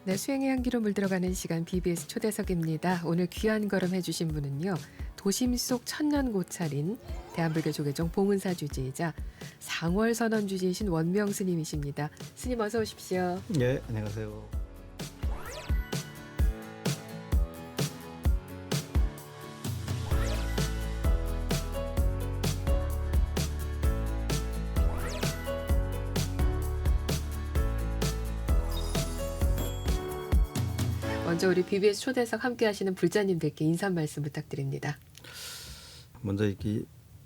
네, 수행의 향기로 물들어가는 시간 BBS 초대석입니다. 오늘 귀한 걸음 해주신 분은요. 도심 속 천년 고찰인 대한불교 조계종 봉은사 주지이자 상월선언 주지이신 원명 스님이십니다. 스님 어서 오십시오. 네, 안녕하세요. 먼저 우리 BBS 초대석 함께 하시는 불자님들께 인사 말씀 부탁드립니다. 먼저 이렇게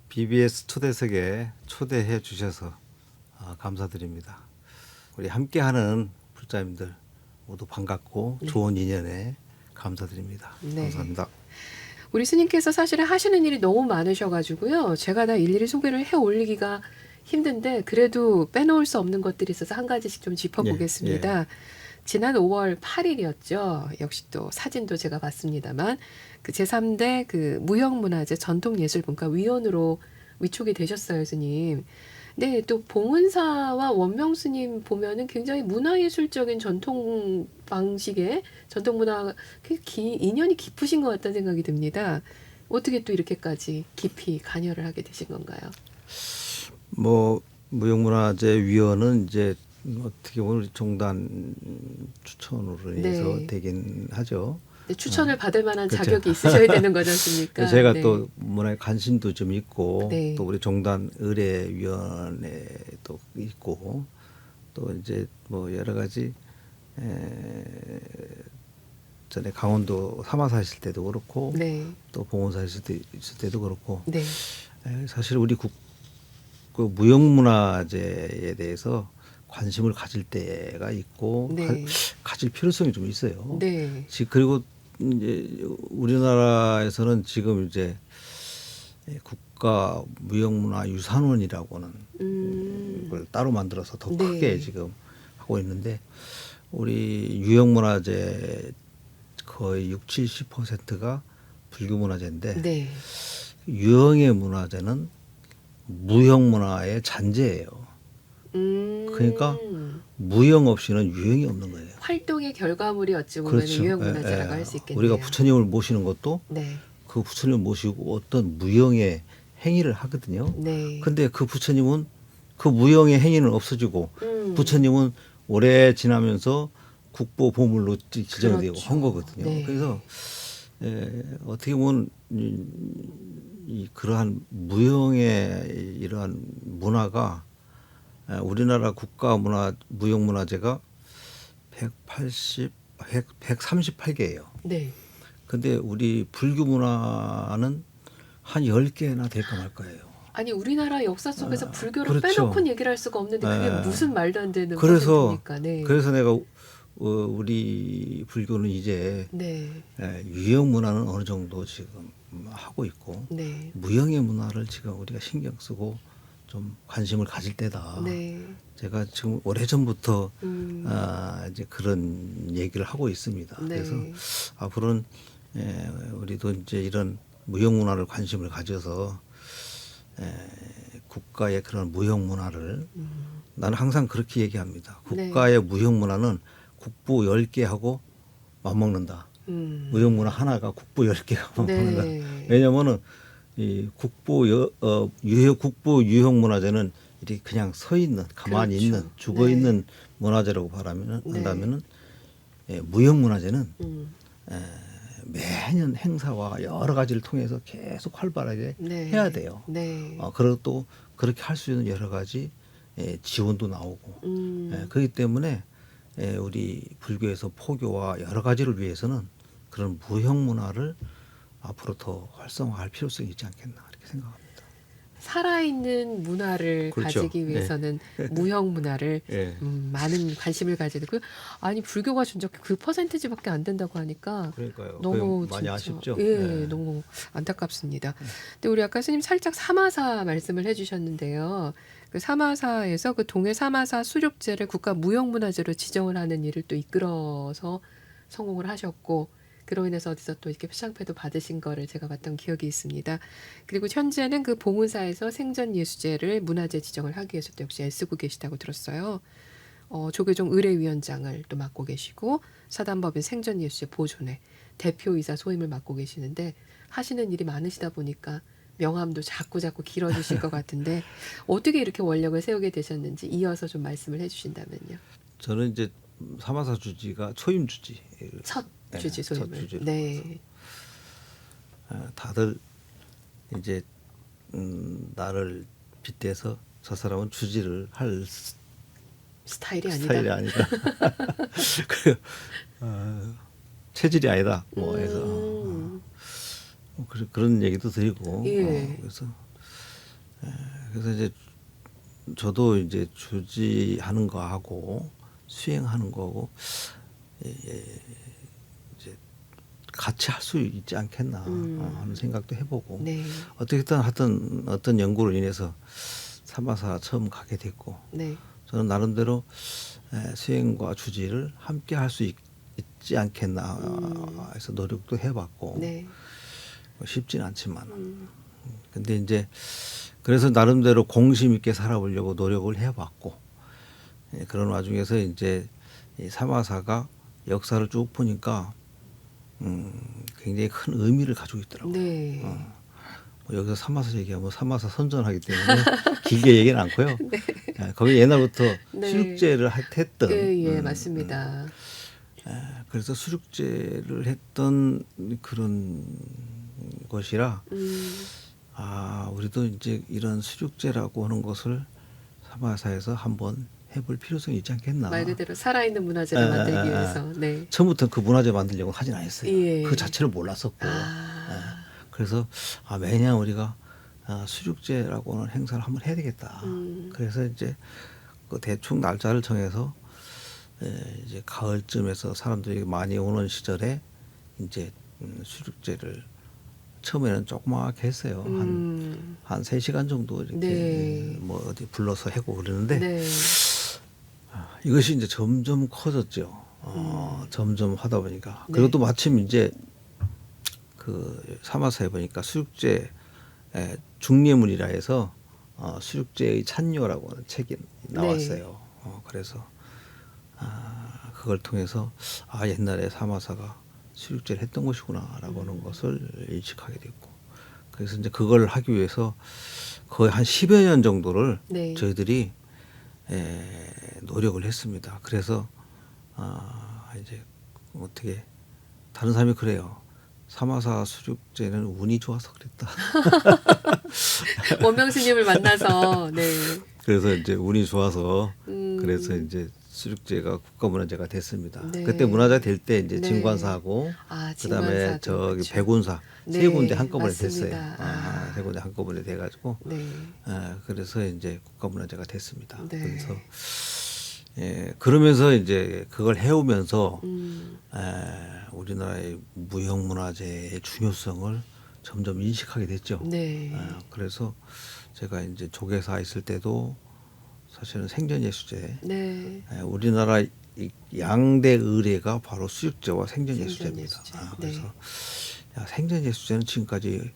BBS 초대석에 초대해 주셔서 감사드립니다. 우리 함께하는 불자님들 모두 반갑고 좋은 인연에 감사드립니다. 네. 감사합니다. 우리 스님께서 사실은 하시는 일이 너무 많으셔가지고요. 제가 다 일일이 소개를 해 올리기가 힘든데 그래도 빼놓을 수 없는 것들이 있어서 한 가지씩 좀 짚어보겠습니다. 지난 5월 8일이었죠. 역시 또 사진도 제가 봤습니다만 그 제3대 그 무형문화재 전통예술분과위원으로 위촉이 되셨어요, 스님. 네, 또 봉은사와 원명 스님 보면은 굉장히 문화예술적인 전통 방식의 전통문화 인연이 깊으신 것 같다는 생각이 듭니다. 어떻게 또 이렇게까지 깊이 관여를 하게 되신 건가요? 무형문화재 위원은 이제 어떻게 보면 우리 종단 추천으로 해서 네. 되긴 하죠. 네, 추천을 받을 만한 그렇죠. 자격이 있으셔야 되는 거지 않습니까? 제가 네. 또 문화에 관심도 좀 있고 네. 또 우리 종단 의례위원회도 있고 또 이제 여러 가지 전에 강원도 사마사 있을 때도 그렇고 네. 또 봉원사 있을 때도 그렇고 네. 사실 우리 그 무형문화재에 대해서 관심을 가질 때가 있고 네. 가질 필요성이 좀 있어요. 네. 그리고 이제 우리나라에서는 지금 이제 국가 무형문화유산원이라고는 걸 따로 만들어서 더 네. 크게 지금 하고 있는데 우리 유형문화재 거의 60-70%가 불교문화재인데 네. 유형의 문화재는 무형문화의 잔재예요. 그러니까 무형 없이는 유형이 없는 거예요. 활동의 결과물이 어찌 보면 그렇죠. 유형문화재라고 할 수 있겠네요. 우리가 부처님을 모시는 것도 네. 그 부처님을 모시고 어떤 무형의 행위를 하거든요. 네. 근데 그 부처님은 그 무형의 행위는 없어지고 부처님은 오래 지나면서 국보 보물로 지정되고 그렇죠. 한 거거든요. 네. 그래서 어떻게 보면 그러한 무형의 이러한 문화가 우리나라 국가 무형문화재가 138개예요. 네. 근데 우리 불교 문화는 한 10개나 될까 말까예요. 아니 우리나라 역사 속에서 불교를 그렇죠. 빼놓고는 얘기를 할 수가 없는데 그게 무슨 말도 안 되는 그래서 것입니까? 네. 그래서 내가 우리 불교는 이제 네. 유형 문화는 어느 정도 지금 하고 있고 네. 무형의 문화를 지금 우리가 신경 쓰고 좀 관심을 가질 때다. 네. 제가 지금 오래전부터 이제 그런 얘기를 하고 있습니다. 네. 그래서 앞으로는 우리도 이제 이런 무형 문화를 관심을 가져서 국가의 그런 무형 문화를 나는 항상 그렇게 얘기합니다. 국가의 무형 문화는 국보 10개하고 맞먹는다. 무형 문화 하나가 국보 10개가 맞먹는다. 네. 왜냐면은 이 국보 유형 문화재는 이렇게 그냥 서 있는 가만히 그렇죠. 있는 죽어 네. 있는 문화재라고 한다면은 무형 문화재는 매년 행사와 여러 가지를 통해서 계속 활발하게 네. 해야 돼요. 네. 그리고 또 그렇게 할 수 있는 여러 가지 지원도 나오고 그렇기 때문에 우리 불교에서 포교와 여러 가지를 위해서는 그런 무형 문화를 앞으로 더 활성화할 필요성이 있지 않겠나 이렇게 생각합니다. 살아있는 문화를 그렇죠. 가지기 위해서는 무형 문화를 많은 관심을 가져야 되고 아니 불교가 진짜 그 퍼센티지밖에 안 된다고 하니까 그러니까요. 너무 많이 진짜, 아쉽죠. 예, 너무 안타깝습니다. 근데 우리 아까 스님 살짝 사마사 말씀을 해주셨는데요. 그 사마사에서 그 동해 사마사 수렵제를 국가 무형문화재로 지정을 하는 일을 또 이끌어서 성공을 하셨고 그로 인해서 어디서 또 이렇게 표창패도 받으신 거를 제가 봤던 기억이 있습니다. 그리고 현재는 그 봉은사에서 생전 예수제를 문화재 지정을 하기 위해서 또 역시 애쓰고 계시다고 들었어요. 조계종 의례위원장을 또 맡고 계시고 사단법인 생전예수제 보존회 대표이사 소임을 맡고 계시는데 하시는 일이 많으시다 보니까 명함도 자꾸 길어지실 것 같은데 어떻게 이렇게 원력을 세우게 되셨는지 이어서 좀 말씀을 해주신다면요. 저는 이제 사마사 주지가 초임 주지. 첫 네, 주지 소임을. 첫 주지로 네. 다들 이제 나를 빗대서 저 사람은 주지를 할 스타일이 아니다. 스타일이 아니다. 그 체질이 아니다. 뭐 해서 뭐 그런 얘기도 드리고 예. 그래서 이제 저도 이제 주지하는 거하고 수행하는 거하고 이제 같이 할 수 있지 않겠나 하는 생각도 해보고 네. 어떻게든 하여튼 어떤 연구로 인해서 사마사 처음 가게 됐고 네. 저는 나름대로 수행과 주지를 함께 할 수 있지 않겠나 해서 노력도 해봤고 네. 쉽지는 않지만 근데 이제 그래서 나름대로 공심 있게 살아보려고 노력을 해봤고 그런 와중에서 이제 이 사마사가 역사를 쭉 보니까 굉장히 큰 의미를 가지고 있더라고요. 네. 뭐 여기서 사마사 얘기하면 사마사 선전하기 때문에 길게 얘기는 않고요. 거기 옛날부터 네. 수륙제를 했던 예, 맞습니다. 그래서 수륙제를 했던 그런 것이라 우리도 이제 이런 수륙제라고 하는 것을 사마사에서 한번 해볼 필요성이 있지 않겠나. 말 그대로 살아있는 문화재를 만들기 위해서. 네. 처음부터 그 문화재 만들려고 하진 않았어요. 예. 그 자체를 몰랐었고. 그래서 매년 우리가 수륙제라고 하는 행사를 한번 해야 되겠다. 그래서 이제 그 대충 날짜를 정해서 이제 가을쯤에서 사람들이 많이 오는 시절에 이제 수륙제를 처음에는 조그맣게 했어요. 한 3시간 정도 이렇게 네. 뭐 어디 불러서 하고 그러는데 네. 이것이 이제 점점 커졌죠. 점점 하다 보니까 그리고 또 마침 이제 그 사마사에 보니까 수륙제 중례문이라 해서 수륙제의 찬요라고 하는 책이 나왔어요. 그래서 그걸 통해서 옛날에 사마사가 수륙제를 했던 것이구나라고 하는 것을 인식하게 됐고 그래서 이제 그걸 하기 위해서 거의 한 10여 년 정도를 네. 저희들이 노력을 했습니다. 그래서 이제 어떻게 다른 사람이 그래요. 사마사 수륙제는 운이 좋아서 그랬다. 원명 스님을 만나서 네. 그래서 이제 운이 좋아서 그래서 음. 이제 수륙제가 국가문화재가 됐습니다. 네. 그때 문화재 될 때 이제 네. 진관사하고 그다음에 진관사도 저기 그렇죠. 백운사 네, 세 군데 한꺼번에 맞습니다. 됐어요. 세 군데 한꺼번에 돼가지고 네. 그래서 이제 국가문화재가 됐습니다. 네. 그래서 그러면서 이제 그걸 해오면서 우리나라의 무형문화재의 중요성을 점점 인식하게 됐죠. 네. 그래서 제가 이제 조계사 있을 때도 사실은 생전예수제 네. 우리나라 이 양대 의례가 바로 수육제와 생전예수제입니다. 생전예수제. 그래서 네. 생전예수제는 지금까지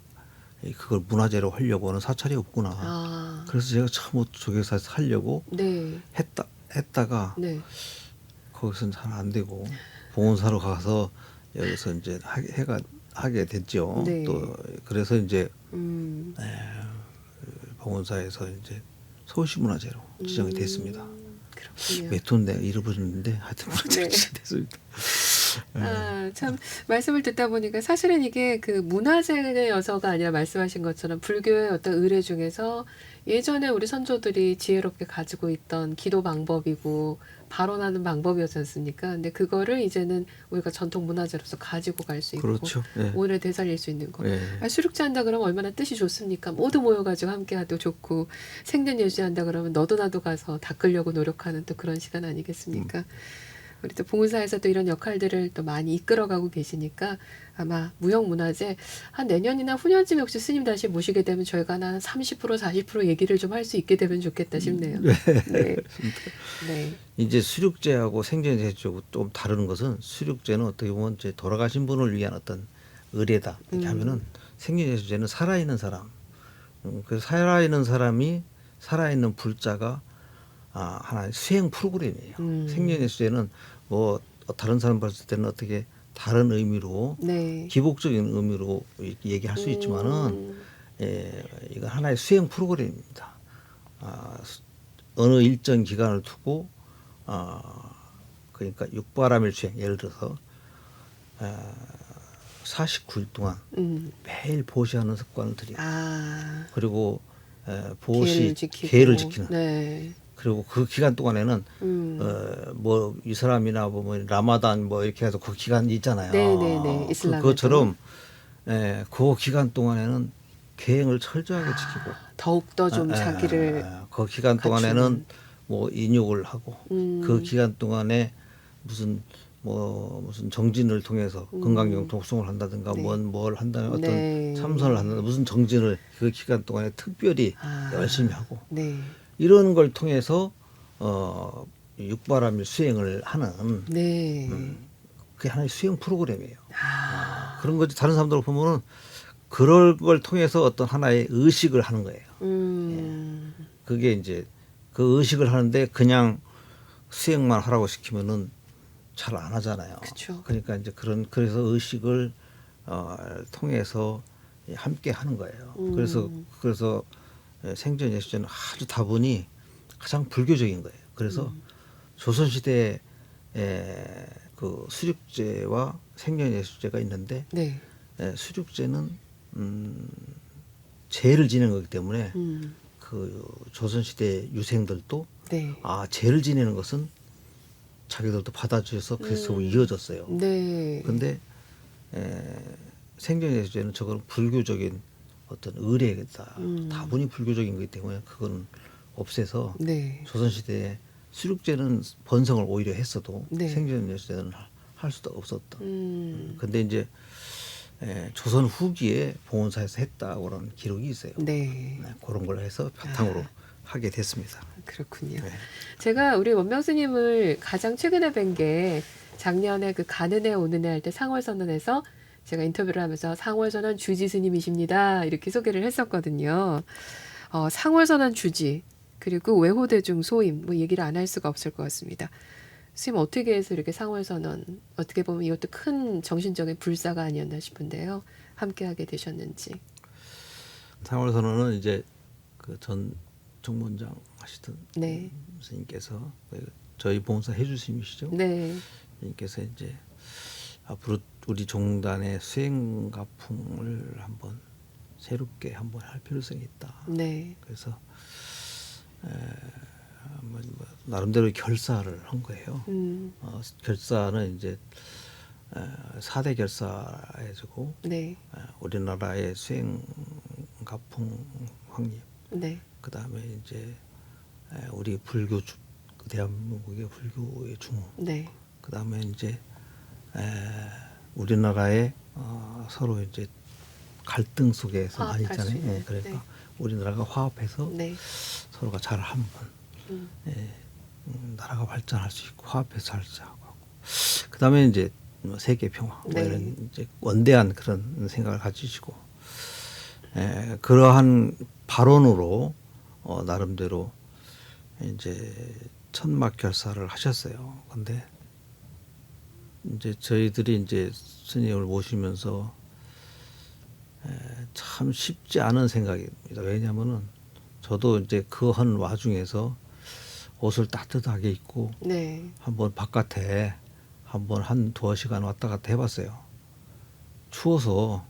그걸 문화재로 하려고 하는 사찰이 없구나. 그래서 제가 처음 조계사에서 하려고 네. 했다가 네. 거기서는 잘 안 되고 봉원사로 가서 여기서 이제 하게 됐죠. 네. 또 그래서 이제 봉원사에서 이제 서울시문화재로 지정이 됐습니다. 그렇군요. 몇 톤 내가 잃어버렸는데 하여튼 문화재로 지정됐습니다. 참 말씀을 듣다 보니까 사실은 이게 그 문화재여서가 아니라 말씀하신 것처럼 불교의 어떤 의례 중에서 예전에 우리 선조들이 지혜롭게 가지고 있던 기도 방법이고 발언하는 방법이었지 않습니까? 근데 그거를 이제는 우리가 전통 문화재로서 가지고 갈 수 있고 그렇죠. 네. 오늘을 되살릴 수 있는 거. 네. 수륙제 한다 그러면 얼마나 뜻이 좋습니까? 모두 모여가지고 함께하도 좋고 생전예수제 한다 그러면 너도 나도 가서 닦으려고 노력하는 또 그런 시간 아니겠습니까? 우리 또 봉사에서 또 이런 역할들을 또 많이 이끌어가고 계시니까 아마 무형문화재 한 내년이나 후년쯤에 혹시 스님 다시 모시게 되면 저희가 한 30% 40% 얘기를 좀 할 수 있게 되면 좋겠다 싶네요. 네. 네. 네. 이제 수륙제하고 생전예수제하고 좀 다른 것은 수륙제는 어떻게 보면 이제 돌아가신 분을 위한 어떤 의례다. 이렇게 하면은 생전예수제는 살아있는 사람. 그래서 살아있는 사람이 살아있는 불자가 하나의 수행 프로그램이에요. 생년예수제는 뭐 다른 사람 봤을 때는 어떻게 다른 의미로 네. 기복적인 의미로 얘기할 수 있지만은 이건 하나의 수행 프로그램입니다. 어느 일정 기간을 두고 그러니까 육바라밀 수행 예를 들어서 49일 동안 매일 보시하는 습관을 들이고 그리고 보시 계를 지키는 네. 그리고 그 기간 동안에는 뭐 이슬람이나 뭐 라마단 뭐 이렇게 해서 그 기간이 있잖아요. 네네네. 이슬람에도. 그것처럼 그 기간 동안에는 계행을 철저하게 지키고 더욱더 좀 자기를 그 기간 동안에는 뭐 인욕을 하고 그 기간 동안에 무슨 정진을 통해서 건강경 독송을 한다든가 네. 뭘 한다면 어떤 네. 참선을 한다든가 무슨 정진을 그 기간 동안에 특별히 열심히 하고 네. 이런 걸 통해서 육바라밀 수행을 하는 네. 그게 하나의 수행 프로그램이에요. 그런 거지. 다른 사람들 보면은 그럴 걸 통해서 어떤 하나의 의식을 하는 거예요. 그게 이제 그 의식을 하는데 그냥 수행만 하라고 시키면은 잘 안 하잖아요. 그쵸. 그러니까 이제 그래서 의식을 통해서 함께 하는 거예요. 그래서 생전예수제는 아주 다분히 가장 불교적인 거예요. 그래서 조선시대에 그 수륙제와 생년예수제가 있는데 네. 수륙제는 제를 지내는 거기 때문에 그 조선시대 유생들도 네. 제를 지내는 것은 자기들도 받아주셔서 그래서 이어졌어요. 네. 근데 생전예수제는 저건 불교적인 어떤 의례다. 다분히 불교적인 거기 때문에 그건 없애서 네. 조선시대에 수륙제는 번성을 오히려 했어도 네. 생전예수제는 할 수도 없었던. 근데 이제 조선 후기에 봉원사에서 했다고는 기록이 있어요. 네. 그런 걸 해서 바탕으로 하게 됐습니다. 그렇군요. 네. 제가 우리 원명 스님을 가장 최근에 뵌 게 작년에 그 가는 해 오는 해 할 때 상월선언에서 제가 인터뷰를 하면서 상월선언 주지 스님이십니다. 이렇게 소개를 했었거든요. 상월선언 주지 그리고 외호대중 소임 뭐 얘기를 안 할 수가 없을 것 같습니다. 스님 어떻게 해서 이렇게 상월선언 어떻게 보면 이것도 큰 정신적인 불사가 아니었나 싶은데요. 함께하게 되셨는지. 상월선언은 이제 그 전 정문장 하시던 네. 스님께서 저희 봉사 해주심이시죠. 네. 스님께서 이제 앞으로 우리 종단의 수행가풍을 한번 새롭게 한번 할 필요성이 있다. 네. 그래서 나름대로 결사를 한 거예요. 결사는 이제 4대 결사해주고 네. 우리나라의 수행가풍 확립, 네. 그 다음에 이제 우리 불교 대한민국의 불교의 중흥, 네. 그 다음에 이제 우리나라의 서로 이제 갈등 속에서 많이 화합할 수 있잖아요. 있는. 그러니까 네. 우리나라가 화합해서 네. 서로가 잘 한번 나라가 발전할 수 있고 화합해서 살자고 하고 그 다음에 이제 세계 평화 네. 뭐 이런 이제 원대한 그런 생각을 가지시고 그러한 발언으로 나름대로 이제 천막 결사를 하셨어요. 근데 이제 저희들이 이제 스님을 모시면서 참 쉽지 않은 생각입니다. 왜냐하면은 저도 이제 그 한 와중에서 옷을 따뜻하게 입고 네. 한번 바깥에 한번 한 두어 시간 왔다 갔다 해봤어요. 추워서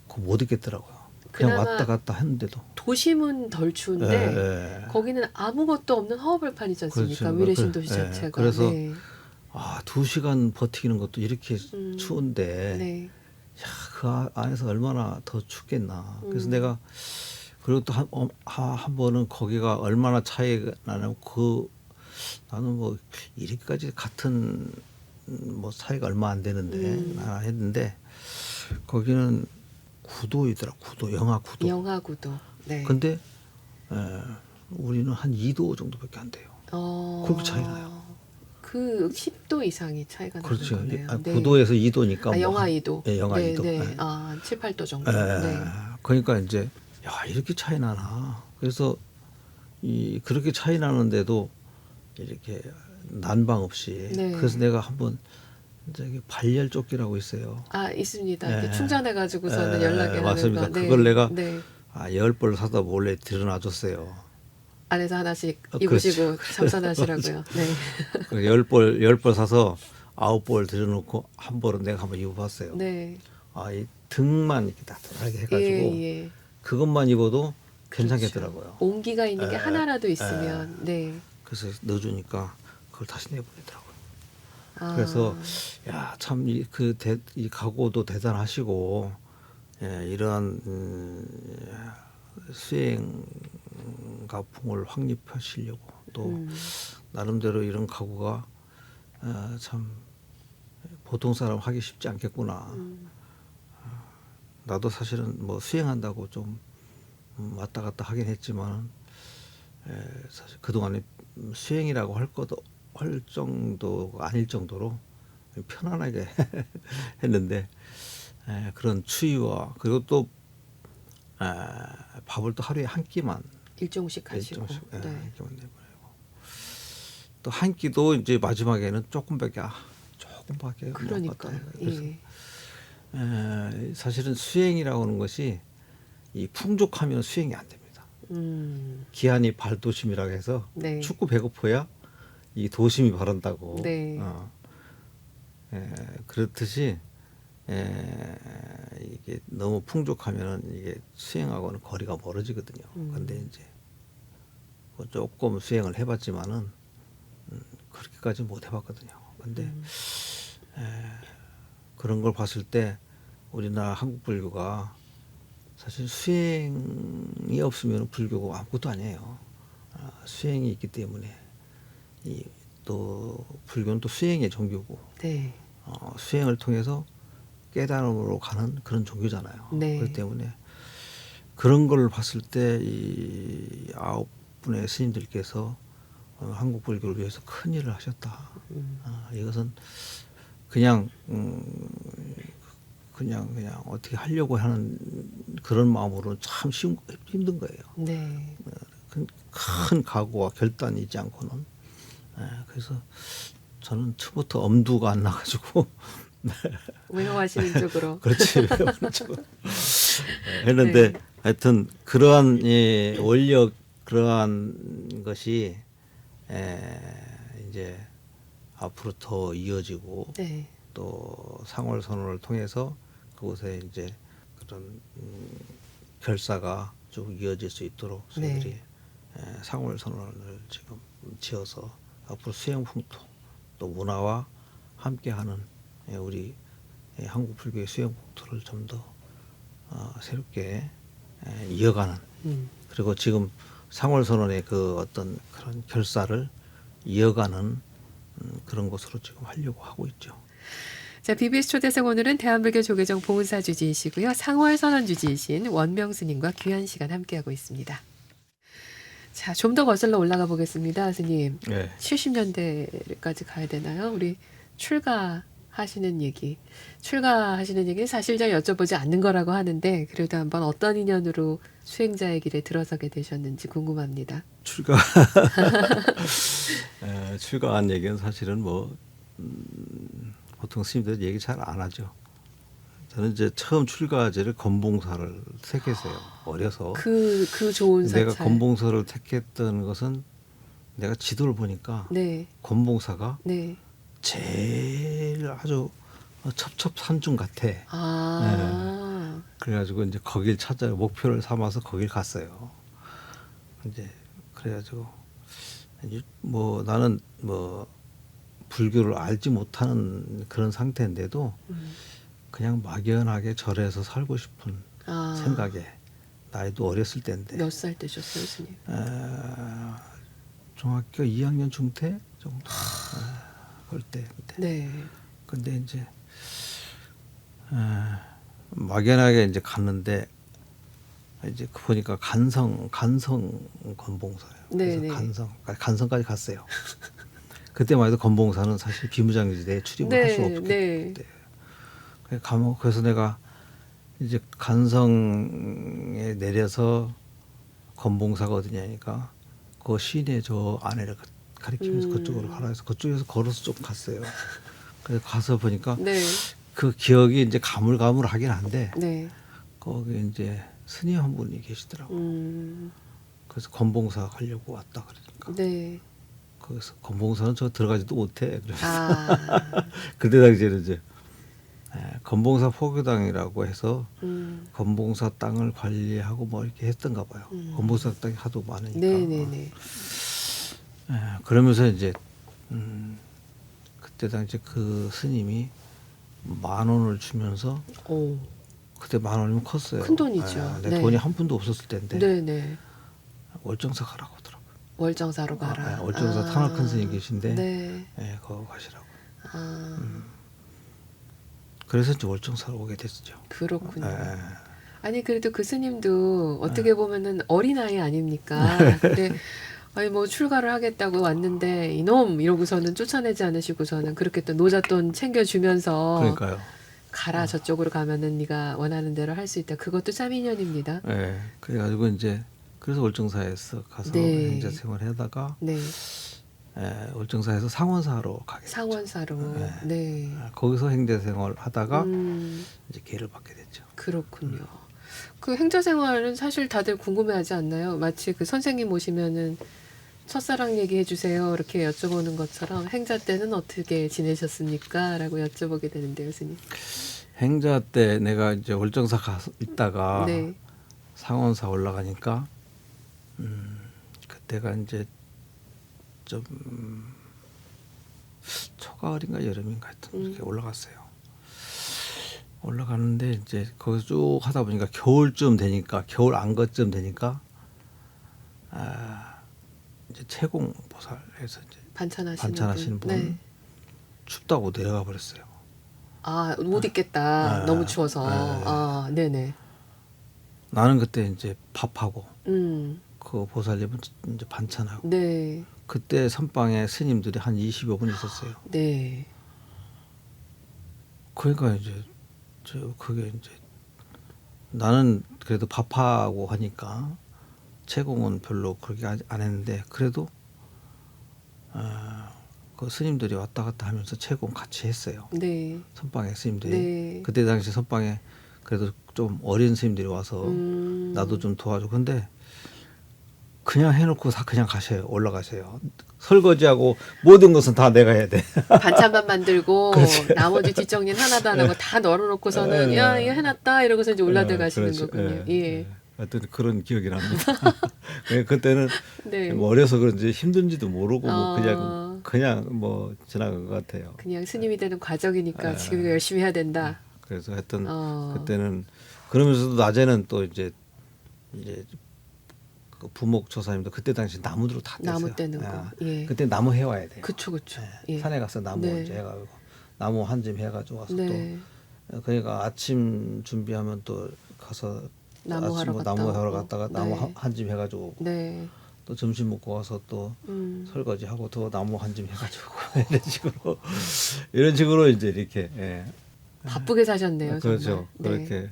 그거 못 입겠더라고요. 그냥 그나마 왔다 갔다 했는데도. 도심은 덜 추운데 거기는 아무것도 없는 허허벌판이지 않습니까? 그렇죠. 위례신 도시 예, 자체가. 그래서 네. 2시간 버티는 것도 이렇게 추운데 네. 야, 그 안에서 얼마나 더 춥겠나. 그래서 내가 그리고 또 한 번은 거기가 얼마나 차이가 나냐면 나는 뭐 이렇게까지 같은 뭐 차이가 얼마 안 되는데 나 했는데 거기는 9도이더라. 9도 영하 9도. 영하 9도. 네. 근데 우리는 한 2도 정도밖에 안 돼요. 그렇게 차이 나요. 그 10도 이상이 차이가 그렇죠. 나는 거네요. 9도에서 2도니까 영하 2도. 예, 영하 네, 2도. 네. 예. 7, 8도 정도. 예. 네. 그러니까 이제 이렇게 차이 나나. 그래서 그렇게 차이 나는데도 이렇게 난방 없이 네. 그래서 내가 한번 저기 발열조끼라고 있어요. 아, 있습니다. 예. 이렇게 충전해가지고서는 예, 연락이 하는 맞습니다. 거. 네. 그걸 내가 네. 10벌 사다 몰래 들여놔줬어요. 안에서 하나씩 그렇죠. 입으시고 참선하시라고요. 네. 10벌 사서 9벌 들여놓고 한 벌은 내가 한번 입어봤어요. 네. 이 등만 이렇게 따뜻하게 해가지고 예. 그것만 입어도 괜찮겠더라고요. 온기가 있는 게 예. 하나라도 있으면 네. 그래서 넣어주니까 그걸 다시 내보내더라고요. 아, 그래서 야 참 이 각오도 대단하시고 이러한 수행 가풍을 확립하시려고 또 나름대로 이런 각오가 참 보통 사람 하기 쉽지 않겠구나. 나도 사실은 뭐 수행한다고 좀 왔다 갔다 하긴 했지만 사실 그동안에 수행이라고 할 정도가 아닐 정도로 편안하게 했는데 그런 추위와 그리고 또 밥을 또 하루에 한 끼만 일정씩 하시고. 일정씩, 네. 한 끼만 내보내고 또 한 끼도 이제 마지막에는 조금밖에 못 그러니까요. 먹었다는 거예요. 그래서 예. 사실은 수행이라고 하는 것이 이 풍족하면 수행이 안 됩니다. 기한이 발도심이라고 해서 네. 춥고 배고파야 이 도심이 바른다고. 네. 그렇듯이 이게 너무 풍족하면 이게 수행하고는 거리가 멀어지거든요. 근데 이제 뭐 조금 수행을 해봤지만은 그렇게까지 못 해봤거든요. 근데 그런 걸 봤을 때 우리나라 한국 불교가 사실 수행이 없으면 불교가 아무것도 아니에요. 수행이 있기 때문에 또 불교는 또 수행의 종교고 네. 수행을 통해서 깨달음으로 가는 그런 종교잖아요. 네. 그렇기 때문에 그런 걸 봤을 때 이 9분의 스님들께서 한국 불교를 위해서 큰 일을 하셨다. 이것은 그냥 어떻게 하려고 하는 그런 마음으로는 참 힘든 거예요. 네. 큰 각오와 결단이 있지 않고는. 그래서 저는 처음부터 엄두가 안 나가지고 외워하시는 쪽으로. 그렇지 했는데 네. 하여튼 그러한 원력 그러한 것이 이제 앞으로 더 이어지고 네. 또 상월선언을 통해서 그곳에 이제 그런 결사가 쭉 이어질 수 있도록 저희들이 상월선언을 지금 지어서 앞으로 수행풍토 또 문화와 함께하는 우리 한국 불교의 수행풍토를 좀 더 새롭게 이어가는 그리고 지금 상월선언의 그 어떤 그런 결사를 이어가는 그런 것으로 지금 하려고 하고 있죠. 자, BBS 초대석 오늘은 대한불교 조계종 보은사 주지이시고요. 상월선언 주지이신 원명 스님과 귀한 시간 함께하고 있습니다. 자, 좀 더 거슬러 올라가 보겠습니다, 스님. 네. 70년대까지 가야 되나요? 우리 출가하시는 얘기. 출가하시는 얘기는 사실 잘 여쭤보지 않는 거라고 하는데 그래도 한번 어떤 인연으로 수행자의 길에 들어서게 되셨는지 궁금합니다. 출가한 얘기는 사실은 뭐 보통 스님들 얘기 잘 안 하죠. 저는 이제 처음 출가제를 건봉사를 택했어요. 어려서. 그 좋은 사찰. 내가 건봉사를 택했던 것은 내가 지도를 보니까 네. 건봉사가 네. 제일 아주 첩첩산중 같아. 그래가지고 이제 거길 찾아 목표를 삼아서 거길 갔어요. 이제 그래가지고 뭐 나는 뭐 불교를 알지 못하는 그런 상태인데도 그냥 막연하게 절에서 살고 싶은 생각에 나이도 어렸을 때인데 몇 살 때셨어요, 스님? 중학교 2학년 중퇴 정도 그럴 때. 네. 근데 이제 막연하게 이제 갔는데 이제 보니까 간성 건봉사예요. 네네. 그래서 간성까지 갔어요. 그때만 해도 건봉사는 사실 비무장지대에 출입을 할 수 없기 때문에. 그래서 내가 이제 간성에 내려서 건봉사가 어디냐니까 그 시내 저 안에를 가리키면서 그쪽으로 가라 해서 그쪽에서 걸어서 좀 갔어요. 그래서 가서 보니까 네. 그 기억이 이제 가물가물하긴 한데 네. 거기 이제 스님 한 분이 계시더라고요. 그래서 건봉사 가려고 왔다 그러니까 네. 거기서 건봉사는 저 들어가지도 못해. 그래서 아. 그때 당시에는 이제 건봉사 포교당이라고 해서 건봉사 땅을 관리하고 뭐 이렇게 했던가 봐요. 건봉사 땅이 하도 많으니까. 네네네. 그러면서 이제 그때 당시 그 스님이 10,000원을 주면서 오. 그때 10,000원이면 컸어요. 큰 돈이죠. 내 네. 돈이 한 푼도 없었을 텐데 네네. 월정사 가라고 하더라고요. 월정사로 가라. 월정사 탄화 큰 스님 계신데 네. 거기 가시라고. 아. 그래서 이제 월정사로 오게 됐죠. 그렇군요. 예. 아니 그래도 그 스님도 어떻게 보면은 어린아이 아닙니까? 근데 아니 뭐 출가를 하겠다고 왔는데 이놈 이러고서는 쫓아내지 않으시고서는 그렇게 또 노잣돈 챙겨주면서 그러니까요. 가라 저쪽으로 가면은 네가 원하는 대로 할 수 있다. 그것도 참 인연입니다. 예. 그래가지고 이제 그래서 월정사에서 가서 네. 행자 생활하다가 네. 월정사에서 상원사로 가게 됐죠. 상원사로. 네. 거기서 행자 생활하다가 음, 이제 기회를 받게 됐죠. 그렇군요. 그 행자 생활은 사실 다들 궁금해하지 않나요? 마치 그 선생님 오시면은 첫사랑 얘기해 주세요 이렇게 여쭤보는 것처럼 행자 때는 어떻게 지내셨습니까? 라고 여쭤보게 되는데요, 스님. 행자 때 내가 이제 월정사 가서 있다가 네. 상원사 올라가니까 그때가 이제 좀 초가을인가 여름인가 하여튼 이렇게 올라갔어요. 올라가는데 이제 거기서 쭉 하다 보니까 겨울쯤 되니까 겨울 안것쯤 되니까 이제 채공 보살에서 이제 반찬하시는 분 네. 춥다고 내려가 버렸어요. 아, 못 있겠다. 너무 추워서. 아, 네네. 나는 그때 이제 밥하고 음, 그 보살님은 이제 반찬하고 네. 그때 선방에 스님들이 한 20여 분 있었어요. 네. 그러니까 이제 그게 이제 나는 그래도 밥하고 하니까 채공은 별로 그렇게 안 했는데 그래도 그 스님들이 왔다 갔다 하면서 채공 같이 했어요. 네. 선방에 스님들이 네. 그때 당시 선방에 그래도 좀 어린 스님들이 와서 나도 좀 도와줘. 근데 그냥 해놓고 다 그냥 가셔요. 올라가셔요. 설거지하고 모든 것은 다 내가 해야 돼. 반찬만 만들고 그렇지. 나머지 뒷정리는 하나도 안 하고 다 널어놓고서는 야 이거 해놨다 이러고서 이제 올라들어가시는 그렇지. 거군요. 예. 하여튼 그런 기억이 납니다. 그때는 네. 뭐 어려서 그런지 힘든지도 모르고 뭐 아. 그냥 뭐 지나간 것 같아요. 그냥 스님이 되는 과정이니까 지금 이거 열심히 해야 된다. 그래서 하여튼 어. 그때는 그러면서도 낮에는 또 이제 그 부목 조사님도 그때 당시 나무로 다 뗐어요. 나무 떼는 거. 예. 그때 나무 해와야 돼요. 그쵸. 예. 예. 산에 가서 나무 네. 이제 해가지고 나무 한 짐 해가지고 와서 네. 또 그러니까 아침 준비하면 또 가서 나무 하러 갔다 나무 하러 오고. 갔다가 네. 나무 한 짐 해가지고 오고 네. 또 점심 먹고 와서 또 설거지하고 또 나무 한 짐 해가지고 이런 식으로 이제 이렇게 바쁘게 사셨네요. 그렇죠. 정말. 네.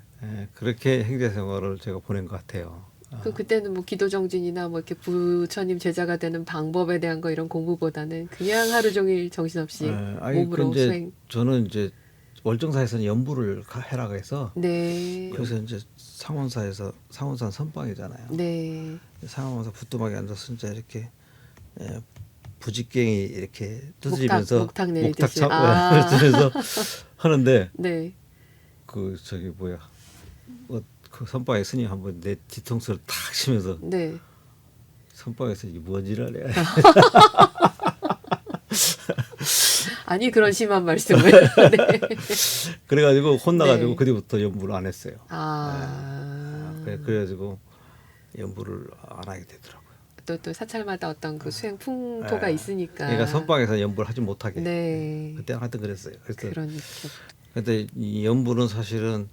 그렇게 행제 생활을 제가 보낸 것 같아요. 그때는 뭐 기도 정진이나 뭐 이렇게 부처님 제자가 되는 방법에 대한 거 이런 공부보다는 그냥 하루 종일 정신없이 몸으로 이제 수행. 저는 이제 월정사에서는 연부를 해라 해서 네. 그래서 이제 상원산 선방이잖아요. 네. 상원사 부뚜막에 앉아서 이제 이렇게 부직갱이 이렇게 두드리면서 목탁 내리듯이. 두드려서 하는데 네. 그 저기 뭐야 그 선방에 스님 한번 내 뒤통수를 탁 치면서 네. 선방에서 이게 뭔 지랄이야. 아니 그런 심한 말씀을. 네. 그래가지고 혼나가지고 네. 그뒤부터 연부를 안 했어요. 그래가지고 연부를 안 하게 되더라고요. 또 사찰마다 어떤 그 수행 풍토가 있으니까. 그러니까 선방에서 연부를 하지 못하게. 네. 그때 하여튼 그랬어요. 그래서 그러니까. 근데 이 연부는 사실은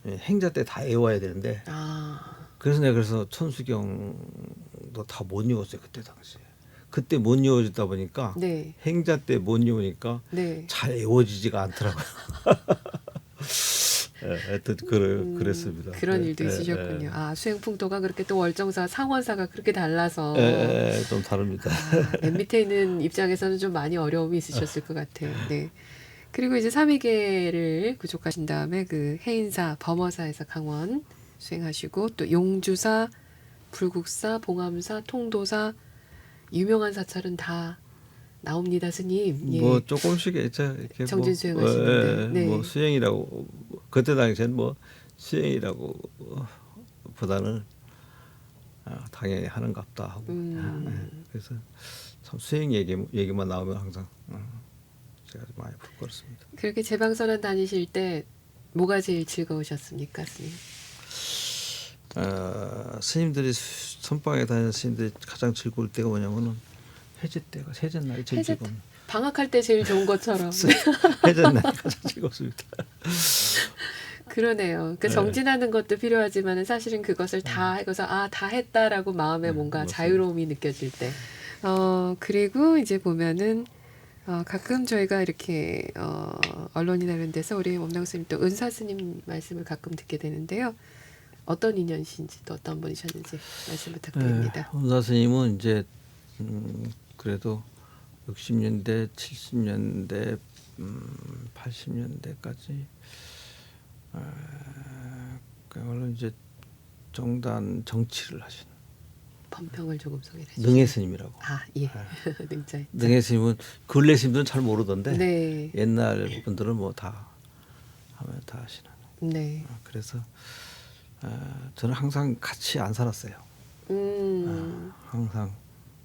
행자 때 다 외워야 되는데 그래서 내가 천수경도 다 못 외웠어요. 그때 당시에. 그때 못 외워지다 보니까 네. 행자 때 못 외우니까 네. 잘 외워지지가 않더라고요. 하여튼 그랬습니다. 그런 예, 일도 예, 있으셨군요. 예. 아, 수행 풍토가 그렇게 또 월정사, 상원사가 그렇게 달라서 좀 다릅니다. 맨 밑에 있는 입장에서는 좀 많이 어려움이 있으셨을 것 같아요. 네. 그리고 이제 삼위계를 구족하신 다음에 그 해인사, 범어사에서 강원 수행하시고 또 용주사, 불국사, 봉암사, 통도사 유명한 사찰은 다 나옵니다, 스님. 예. 뭐 조금씩 이렇게 정진 수행하시는데. 네. 뭐 수행이라고 그때 당시에는 뭐 수행이라고 보다는 당연히 하는갑다 하고 그래서 참 수행 얘기만 나오면 항상 제가 좀 많이 부끄럽습니다. 그렇게 제방선언 다니실 때 뭐가 제일 즐거우셨습니까, 스님? 스님들이 선방에 다니는 스님들이 가장 즐거울 때가 뭐냐면은 해제 때가 해제 날이 제일 해제 즐거운. 방학할 때 제일 좋은 것처럼. 해제 날이 가장 즐겁습니다. 그러네요. 그러니까 네. 정진하는 것도 필요하지만 사실은 그것을 다 해서 다 했다라고 마음에 뭔가 맞습니다. 자유로움이 느껴질 때. 그리고 이제 보면은 가끔 저희가 이렇게 언론이나 이런 데서 우리 원명 스님 또 은사 스님 말씀을 가끔 듣게 되는데요. 어떤 인연이신지 또 어떤 분이셨는지 말씀 부탁드립니다. 은사 스님은 이제 그래도 60년대, 70년대, 80년대까지 그야말로 이제 정단 정치를 하신 법명을 조금 소개해 주세요. 능해 스님이라고. 예. 능자에. 능해 스님은 근래 스님들은 잘 모르던데 네. 옛날 분들은 뭐 다 하면 다 아시는. 네. 그래서 저는 항상 같이 안 살았어요. 항상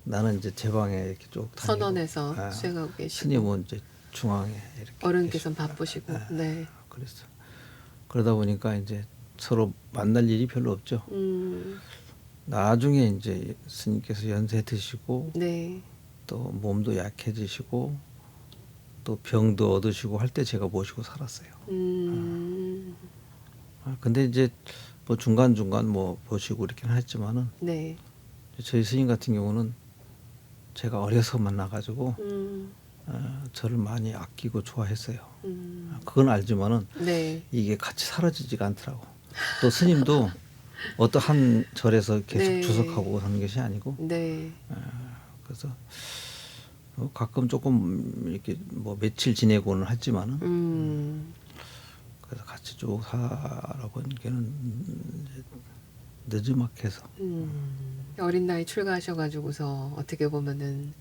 나는 이제 제 방에 이렇게 쭉 다니고 선원에서 수행하고 계시고 스님은 이제 중앙에 이렇게 어른께서는 계시고. 바쁘시고. 네. 그래서 그러다 보니까 이제 서로 만날 일이 별로 없죠. 나중에 이제 스님께서 연세 드시고 네. 또 몸도 약해지시고 또 병도 얻으시고 할 때 제가 모시고 살았어요. 근데 이제 뭐 중간중간 뭐 모시고 이렇게는 했지만은 네. 저희 스님 같은 경우는 제가 어려서 만나가지고 저를 많이 아끼고 좋아했어요. 그건 알지만은 네. 이게 같이 사라지지가 않더라고. 또 스님도 어떠한 절에서 계속 네. 주석하고 하는 것이 아니고 네. 그래서 가끔 조금 이렇게 뭐 며칠 지내고는 하지만은 그래서 같이 쭉 살아본 게는 늦지막해서 어린 나이 출가하셔가지고서 어떻게 보면은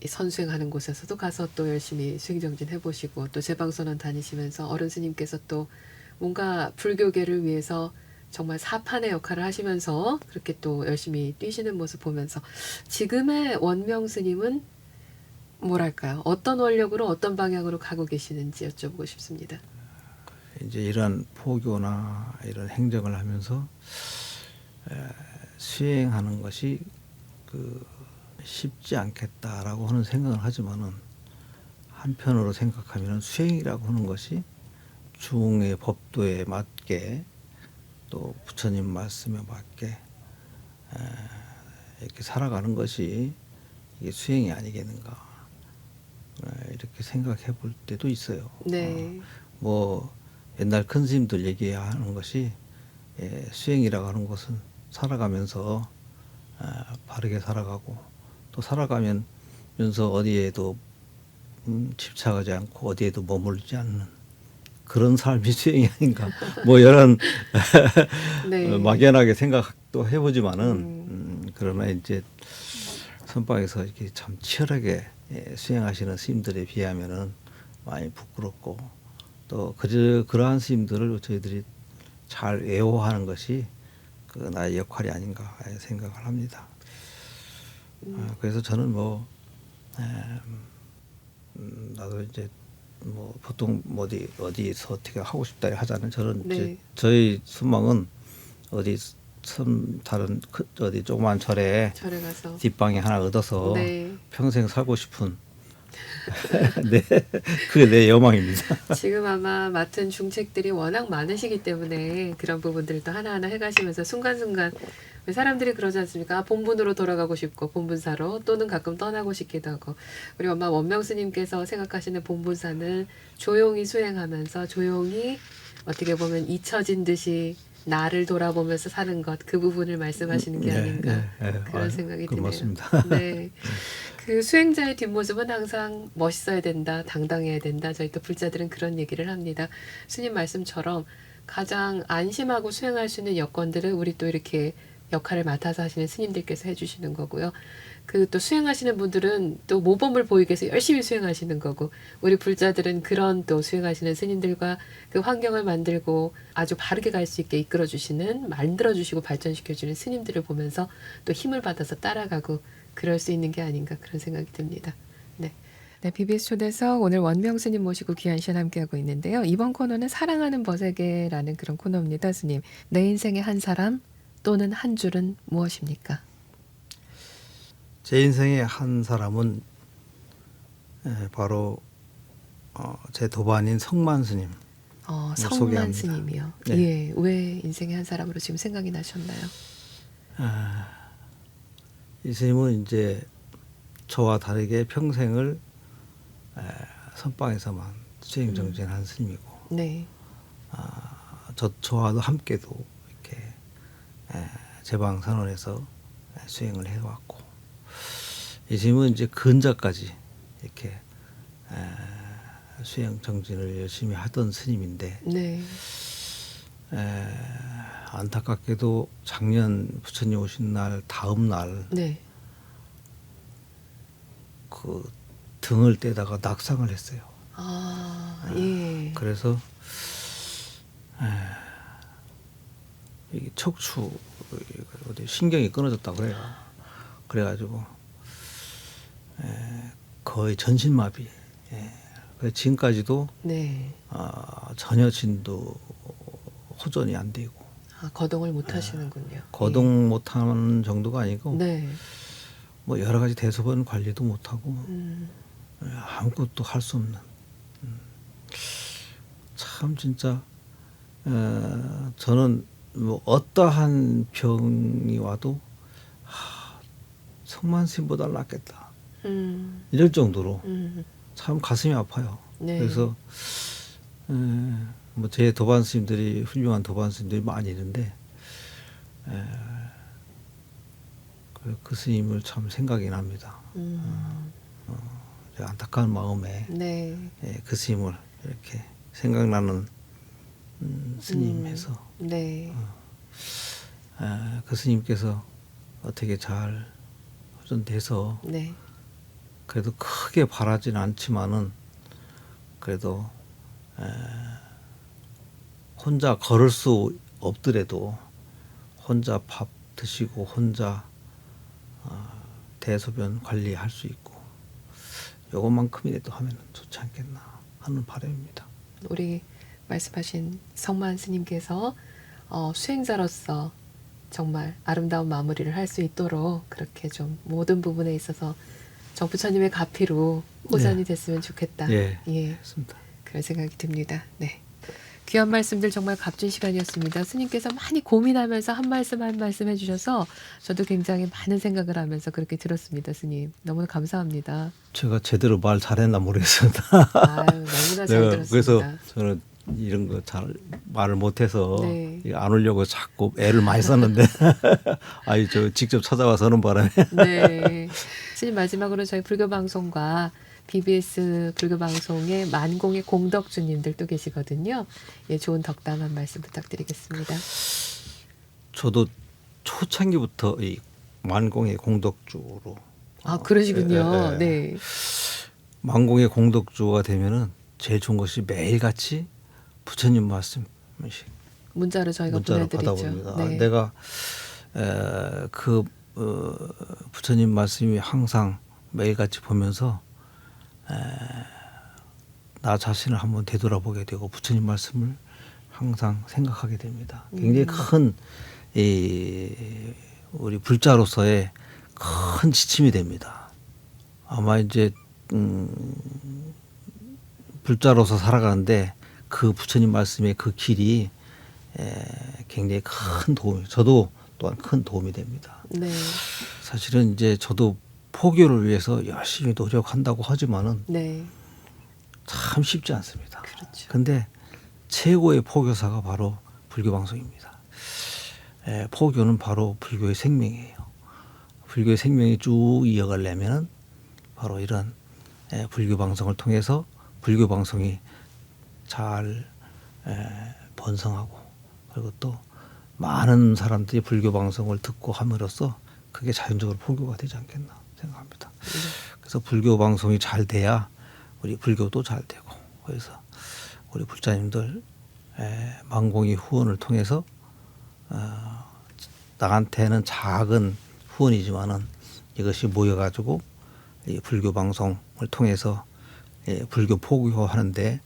이 선수행하는 곳에서도 가서 또 열심히 수행정진 해보시고 또 제방선언 다니시면서 어른 스님께서 또 뭔가 불교계를 위해서 정말 사판의 역할을 하시면서 그렇게 또 열심히 뛰시는 모습 보면서 지금의 원명 스님은 뭐랄까요? 어떤 원력으로 어떤 방향으로 가고 계시는지 여쭤보고 싶습니다. 이제 이런 포교나 이런 행정을 하면서 수행하는 것이 쉽지 않겠다라고 하는 생각을 하지만은 한편으로 생각하면은 수행이라고 하는 것이 중의 법도에 맞게 또 부처님 말씀에 맞게 이렇게 살아가는 것이 이게 수행이 아니겠는가 이렇게 생각해 볼 때도 있어요. 네. 뭐 옛날 큰 스님들 얘기하는 것이 수행이라고 하는 것은 살아가면서 바르게 살아가고 또 살아가면서 어디에도 집착하지 않고 어디에도 머물지 않는 그런 삶이 수행이 아닌가 뭐 이런 네. 막연하게 생각도 해보지만은 그러나 이제 선방에서 이렇게 참 치열하게 수행하시는 스님들에 비하면은 많이 부끄럽고 또 그러한 스님들을 저희들이 잘 애호하는 것이 그 나의 역할이 아닌가 생각을 합니다. 그래서 저는 뭐 나도 이제 뭐 보통 어디서 어떻게 하고 싶다 하자는 저는 네. 이제 저희 순망은 어디 다른 어디 조그만 절에 가서 뒷방에 하나 얻어서 네. 평생 살고 싶은 네 그게 내 여망입니다. 지금 아마 맡은 중책들이 워낙 많으시기 때문에 그런 부분들도 하나하나 해가시면서 순간순간 사람들이 그러지 않습니까? 본분으로 돌아가고 싶고 본분사로 또는 가끔 떠나고 싶기도 하고 우리 엄마 원명 스님께서 생각하시는 본분사는 조용히 수행하면서 조용히 어떻게 보면 잊혀진 듯이 나를 돌아보면서 사는 것, 그 부분을 말씀하시는 게 아닌가 그런 생각이 드네요. 맞습니다. 네. 그 수행자의 뒷모습은 항상 멋있어야 된다, 당당해야 된다. 저희 또 불자들은 그런 얘기를 합니다. 스님 말씀처럼 가장 안심하고 수행할 수 있는 여건들을 우리 또 이렇게 역할을 맡아서 하시는 스님들께서 해주시는 거고요. 그 또 수행하시는 분들은 또 모범을 보이기 위해서 열심히 수행하시는 거고, 우리 불자들은 그런 또 수행하시는 스님들과 그 환경을 만들고 아주 바르게 갈 수 있게 이끌어주시는, 만들어주시고 발전시켜주는 스님들을 보면서 또 힘을 받아서 따라가고 그럴 수 있는 게 아닌가 그런 생각이 듭니다. 네. 네, BBS 초대석 오늘 원명 스님 모시고 귀한 시간 함께하고 있는데요. 이번 코너는 사랑하는 벗에게라는 그런 코너입니다. 스님, 내 인생의 한 사람 또는 한 줄은 무엇입니까? 제 인생의 한 사람은 바로 제 도반인 성만 스님. 성만 소개합니다. 스님이요. 네. 예, 왜 인생의 한 사람으로 지금 생각이 나셨나요? 이 스님은 이제 저와 다르게 평생을 선방에서만 수행 정진한 스님이고, 네, 저와도 함께도 이렇게 제방 선원에서 수행을 해왔고, 이 스님은 이제 근자까지 이렇게 수행 정진을 열심히 하던 스님인데, 네, 안타깝게도 작년 부처님 오신 날 다음 날 네. 그 등을 떼다가 낙상을 했어요. 예. 그래서 이게 척추 어디 신경이 끊어졌다고 그래요. 그래가지고 거의 전신마비. 그래서 지금까지도 네. 전혀 진도 호전이 안 되고, 거동을 못 하시는군요. 거동 못하는 정도가 아니고 예. 네. 뭐 여러 가지 대소변 관리도 못하고 아무것도 할 수 없는, 참 진짜 저는 뭐 어떠한 병이 와도 성만스님보다 낫겠다 이럴 정도로 참 가슴이 아파요. 네. 그래서 뭐 제 도반 스님들이 훌륭한 도반 스님들이 많이 있는데 그 스님을 참 생각이 납니다. 안타까운 마음에 네. 그 스님을 이렇게 생각나는 스님에서 네. 그 스님께서 어떻게 잘 호전돼서 네. 그래도 크게 바라지는 않지만은 그래도 혼자 걸을 수 없더라도 혼자 밥 드시고 혼자 대소변 관리할 수 있고 요것만큼이라도 하면 좋지 않겠나 하는 바람입니다. 우리 말씀하신 성만 스님께서 수행자로서 정말 아름다운 마무리를 할 수 있도록 그렇게 좀 모든 부분에 있어서 정 부처님의 가피로 호전이 됐으면 좋겠다. 예, 예, 맞습니다. 그런 생각이 듭니다. 네. 귀한 말씀들 정말 값진 시간이었습니다. 스님께서 많이 고민하면서 한 말씀 한 말씀 해주셔서 저도 굉장히 많은 생각을 하면서 그렇게 들었습니다. 스님 너무 감사합니다. 제가 제대로 말 잘했나 모르겠습니다. 아유, 너무나 잘 들었습니다. 그래서 저는 이런 거 잘 말을 못해서 네. 안 오려고 자꾸 애를 많이 썼는데 아유 저 직접 찾아와서 하는 바람에 네. 스님 마지막으로 저희 불교 방송과 BBS 불교 방송의 만공의 공덕주님들 또 계시거든요. 예, 좋은 덕담 한 말씀 부탁드리겠습니다. 저도 초창기부터 이 만공의 공덕주로 그러시군요. 네. 만공의 공덕주가 되면은 제일 좋은 것이 매일같이 부처님 말씀 문자로 저희가 문자로 보내드리죠. 받아봅니다. 네. 내가 부처님 말씀이 항상 매일같이 보면서 나 자신을 한번 되돌아보게 되고 부처님 말씀을 항상 생각하게 됩니다. 굉장히 큰 우리 불자로서의 큰 지침이 됩니다. 아마 이제 불자로서 살아가는데 그 부처님 말씀의 그 길이 굉장히 큰 도움이, 저도 또한 큰 도움이 됩니다. 네. 사실은 이제 저도 포교를 위해서 열심히 노력한다고 하지만은 네. 참 쉽지 않습니다. 그렇죠. 근데 최고의 포교사가 바로 불교 방송입니다. 포교는 바로 불교의 생명이에요. 불교의 생명이 쭉 이어가려면 바로 이런 불교 방송을 통해서 불교 방송이 잘 번성하고 그리고 또 많은 사람들이 불교 방송을 듣고 함으로써 그게 자연적으로 포교가 되지 않겠나 생각합니다. 그래서 불교 방송이 잘 돼야 우리 불교도 잘 되고 그래서 우리 불자님들 망공의 후원을 통해서 나한테는 작은 후원이지만은 이것이 모여가지고 이 불교 방송을 통해서 불교 포교하는데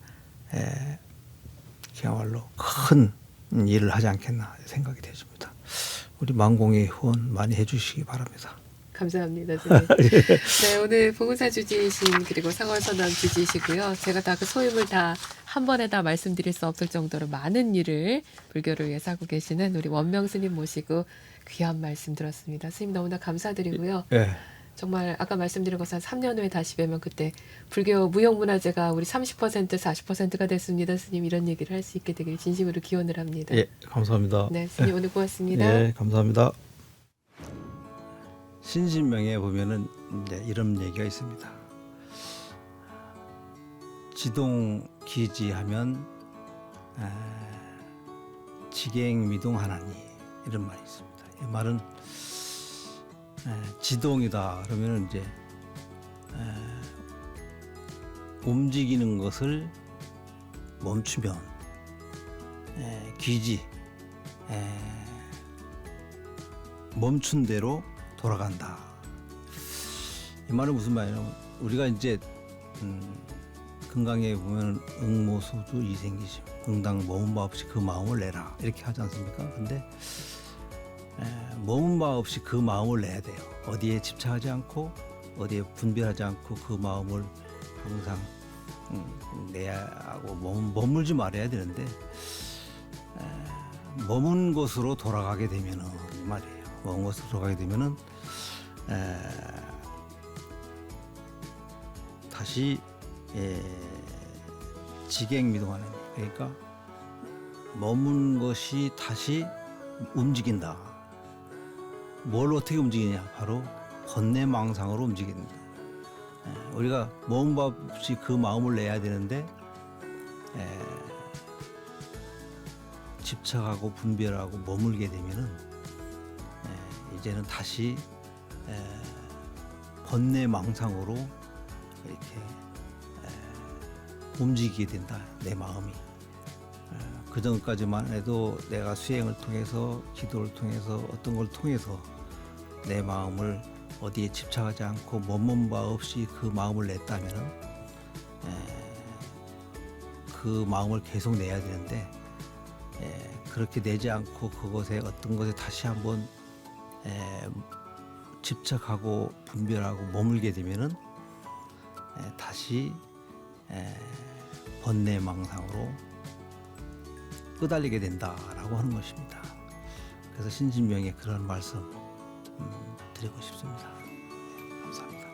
그야말로 큰 일을 하지 않겠나 생각이 되십니다. 우리 망공의 후원 많이 해주시기 바랍니다. 감사합니다, 선생님. 네, 오늘 봉사 주지이신 그리고 상월선언 주지이시고요. 제가 다 그 소임을 다 한 번에 다 말씀드릴 수 없을 정도로 많은 일을 불교를 위해서 하고 계시는 우리 원명 스님 모시고 귀한 말씀 들었습니다. 스님 너무나 감사드리고요. 예. 정말 아까 말씀드린 것처럼 3년 후에 다시 뵈면 그때 불교 무형문화재가 우리 30% 40%가 됐습니다. 스님 이런 얘기를 할 수 있게 되길 진심으로 기원을 합니다. 예, 감사합니다. 네, 스님 오늘 고맙습니다. 예, 감사합니다. 신신명에 보면은 이제 이런 얘기가 있습니다. 지동기지하면 지갱미동하나니 이런 말이 있습니다. 이 말은 지동이다 그러면 이제 움직이는 것을 멈추면 기지 멈춘 대로 돌아간다. 이 말은 무슨 말이냐면 우리가 이제 금강에 보면 응모소주 이생기심 응당 머문 바 없이 그 마음을 내라 이렇게 하지 않습니까? 근데 머문 바 없이 그 마음을 내야 돼요. 어디에 집착하지 않고 어디에 분별하지 않고 그 마음을 항상 내야 하고 머물지 말아야 되는데 머문 곳으로 돌아가게 되면은 말이에요. 먼 곳으로 돌아가게 되면은 다시 지갱미동하는 그러니까 머문 것이 다시 움직인다. 뭘 어떻게 움직이냐? 바로 번뇌망상으로 움직인다. 우리가 머문 바 없이 그 마음을 내야 되는데 집착하고 분별하고 머물게 되면은 이제는 다시 번뇌망상으로 이렇게 움직이게 된다. 내 마음이. 그 전까지만 해도 내가 수행을 통해서 기도를 통해서 어떤 걸 통해서 내 마음을 어디에 집착하지 않고 머문 바 없이 그 마음을 냈다면은 그 마음을 계속 내야 되는데 그렇게 내지 않고 그것에 어떤 것에 다시 한번 집착하고 분별하고 머물게 되면은 다시 번뇌망상으로 끄달리게 된다라고 하는 것입니다. 그래서 신신명에 그런 말씀 드리고 싶습니다. 감사합니다.